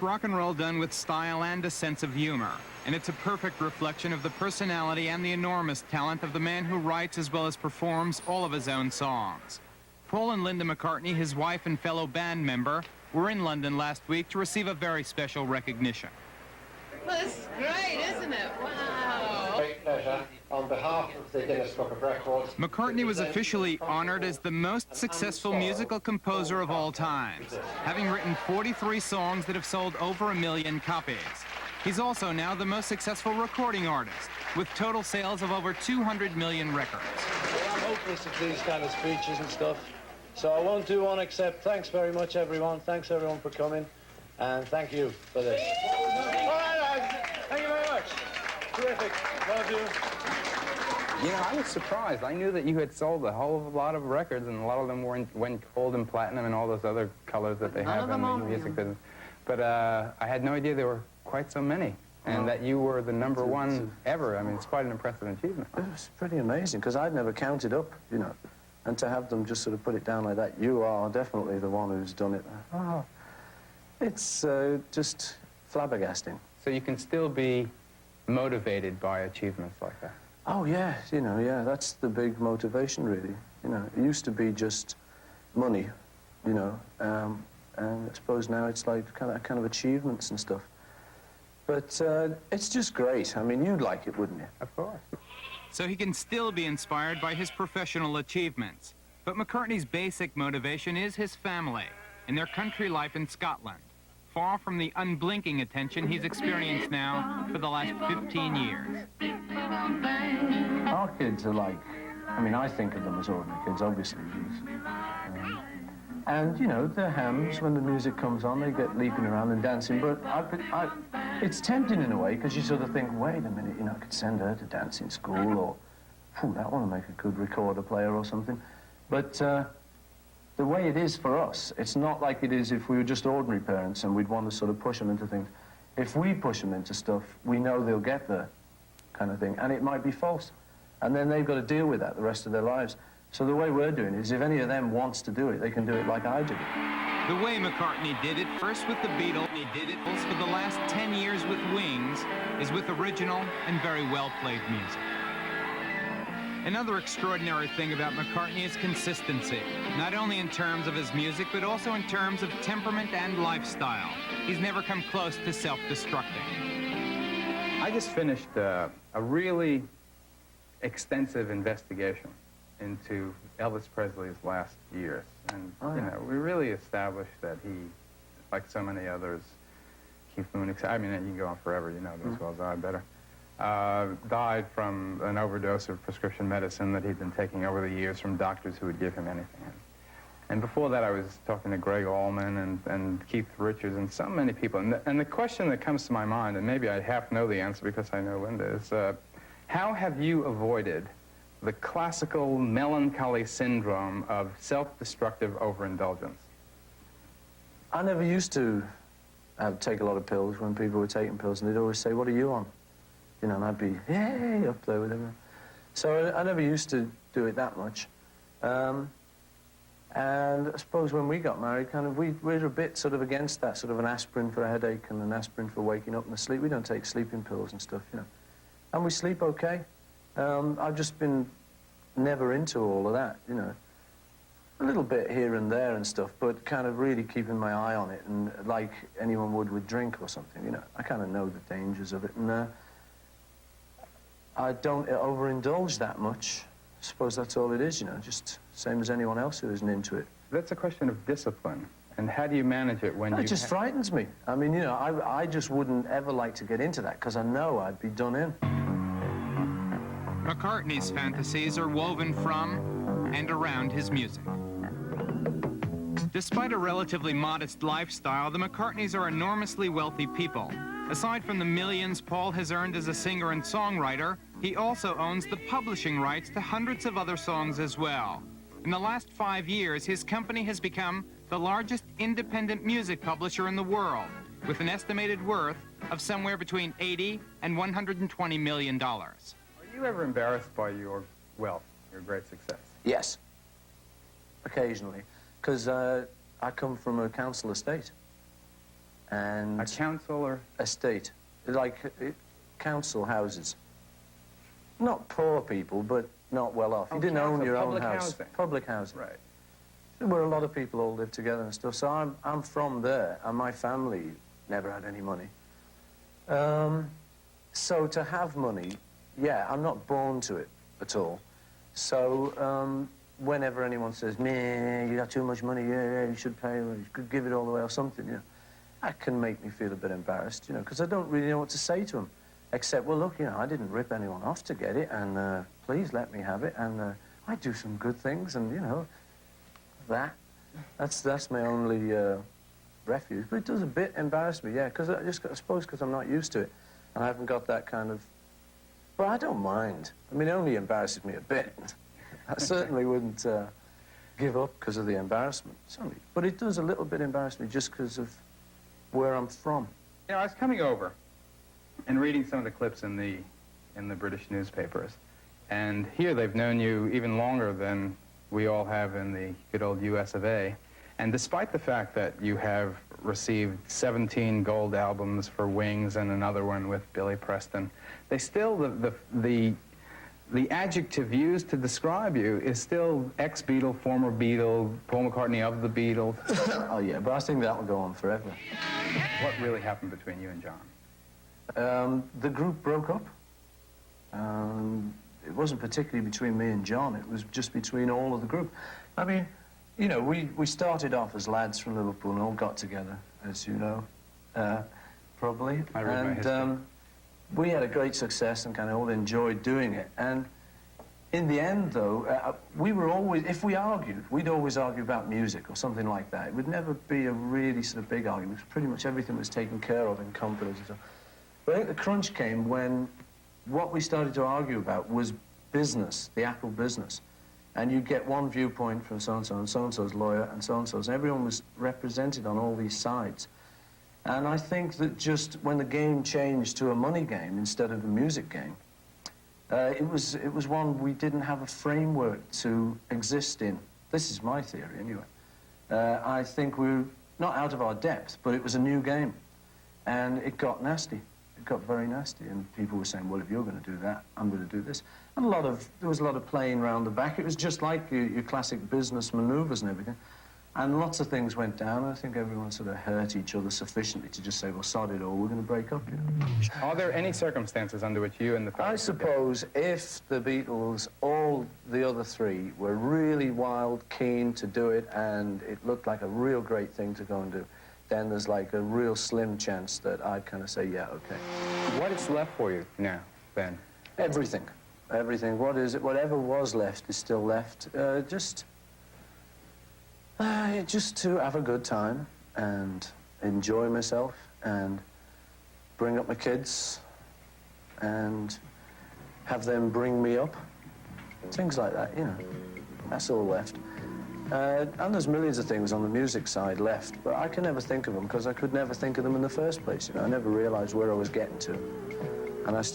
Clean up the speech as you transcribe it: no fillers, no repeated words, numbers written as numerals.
Rock and roll done with style and a sense of humor, and it's a perfect reflection of the personality and the enormous talent of the man who writes as well as performs all of his own songs. Paul and Linda McCartney, his wife and fellow band member, were in London last week to receive a very special recognition. Well, this is great, isn't it? Wow. Great pleasure. On behalf of the Guinness Book of Records, McCartney was officially honored as the most successful musical composer of all times, having written 43 songs that have sold over 1 million copies. He's also now the most successful recording artist, with total sales of over 200 million records. Well, I'm hopeless at these kind of speeches and stuff, so I won't do one except thanks very much, everyone. Thanks, everyone, for coming, and thank you for this. All right, thank you very much. Terrific. Well done. You know, I was surprised. I knew that you had sold a whole lot of records, and a lot of them went gold and platinum and all those other colors that they have in the music business. But I had no idea there were quite so many, and that you were the #1 ever. I mean, it's quite an impressive achievement. It was pretty amazing, because I'd never counted up, you know, and to have them just sort of put it down like that, you are definitely the one who's done it. Oh, it's just flabbergasting. So you can still be motivated by achievements like that? Oh, yeah, you know, yeah, that's the big motivation, really. You know, it used to be just money, you know, and I suppose now it's like kind of achievements and stuff. But it's just great. I mean, you'd like it, wouldn't you? Of course. So he can still be inspired by his professional achievements. But McCartney's basic motivation is his family and their country life in Scotland, far from the unblinking attention he's experienced now for the last 15 years. Our kids are like, I mean, I think of them as ordinary kids, obviously. And, you know, they're hams. When the music comes on, they get leaping around and dancing. But it's tempting in a way, because you sort of think, wait a minute, you know, I could send her to dancing school, or, that one would make a good recorder player or something. But the way it is for us, it's not like it is if we were just ordinary parents and we'd want to sort of push them into things. If we push them into stuff, we know they'll get there, kind of thing, and it might be false. And then they've got to deal with that the rest of their lives. So the way we're doing it is, if any of them wants to do it, they can do it like I do. The way McCartney did it, first with the Beatles, he did it for the last 10 years with Wings, is with original and very well-played music. Another extraordinary thing about McCartney is consistency, not only in terms of his music, but also in terms of temperament and lifestyle. He's never come close to self-destructing. I just finished a really extensive investigation into Elvis Presley's last years. And, you know, we really established that he, like so many others, Keith Moon, I mean, you can go on forever, you know this as well as I, better, died from an overdose of prescription medicine that he'd been taking over the years from doctors who would give him anything. And before that, I was talking to Greg Allman and Keith Richards and so many people. And the question that comes to my mind, and maybe I half know the answer because I know Linda, is how have you avoided the classical melancholy syndrome of self-destructive overindulgence? I never used to take a lot of pills when people were taking pills, and they'd always say, what are you on? You know, and I'd be, yay, up there with them. So I never used to do it that much. And I suppose when we got married, kind of, we're a bit sort of against that, sort of an aspirin for a headache and an aspirin for waking up in the sleep. We don't take sleeping pills and stuff, you know. And we sleep okay. I've just been never into all of that, you know. A little bit here and there and stuff, but kind of really keeping my eye on it, and like anyone would with drink or something, you know. I kind of know the dangers of it, and I don't overindulge that much. I suppose that's all it is, you know, just same as anyone else who isn't into it. That's a question of discipline. And how do you manage it when It just frightens me. I mean, you know, I just wouldn't ever like to get into that, because I know I'd be done in. McCartney's fantasies are woven from and around his music. Despite a relatively modest lifestyle, the McCartneys are enormously wealthy people. Aside from the millions Paul has earned as a singer and songwriter, he also owns the publishing rights to hundreds of other songs as well. In the last 5 years, his company has become the largest independent music publisher in the world, with an estimated worth of somewhere between $80 and $120 million. Are you ever embarrassed by your wealth, your great success? Yes, occasionally, because I come from a council estate. and A council or? estate, like council houses. Not poor people, but not well off. You didn't own your own house. Housing. Public housing. Right. Where a lot of people all live together and stuff. So I'm from there, and my family never had any money. So to have money, yeah, I'm not born to it at all. So whenever anyone says, "Meh, you got too much money, yeah, you should pay, or you could give it all away or something," you know, that can make me feel a bit embarrassed, you know, because I don't really know what to say to them. Except, well, look, you know, I didn't rip anyone off to get it, and please let me have it, and I do some good things, and, you know, that's my only refuge. But it does a bit embarrass me, yeah, because I suppose because I'm not used to it, and I haven't got that kind of... But I don't mind. I mean, it only embarrasses me a bit. I certainly wouldn't give up because of the embarrassment. But it does a little bit embarrass me just because of where I'm from. You know, I was coming over and reading some of the clips in the British newspapers, and here they've known you even longer than we all have in the good old US of A. And despite the fact that you have received 17 gold albums for Wings and another one with Billy Preston, they still, the adjective used to describe you is still ex-Beatle, former Beatle, Paul McCartney of the Beatles. Oh, yeah, but I think that will go on forever. What really happened between you and John? The group broke up. It wasn't particularly between me and John, it was just between all of the group. I mean, you know, we started off as lads from Liverpool and all got together, as you know, probably. I read my history. We had a great success and kind of all enjoyed doing it. And in the end, though, we were always, if we argued, we'd always argue about music or something like that. It would never be a really sort of big argument. Pretty much everything was taken care of in confidence and stuff. But I think the crunch came when what we started to argue about was business, the Apple business. And you get one viewpoint from so-and-so, and so-and-so's lawyer, and so-and-so's, and everyone was represented on all these sides. And I think that just when the game changed to a money game instead of a music game, it was one we didn't have a framework to exist in. This is my theory, anyway. I think we were not out of our depth, but it was a new game. And it got nasty. It got very nasty, and people were saying, well, if you're going to do that, I'm going to do this. And there was a lot of playing around the back. It was just like your classic business maneuvers and everything. And lots of things went down, and I think everyone sort of hurt each other sufficiently to just say, well, sod it all, we're going to break up here. Are there any circumstances under which you and the family... I suppose if the Beatles, all the other three, were really wild, keen to do it, and it looked like a real great thing to go and do, then there's like a real slim chance that I'd kind of say, yeah, okay. What is left for you now, then? Everything. Everything. Whatever was left is still left. Just to have a good time and enjoy myself and bring up my kids and have them bring me up. Things like that, you know. That's all left. And there's millions of things on the music side left, but I can never think of them because I could never think of them in the first place. You know, I never realized where I was getting to. And I still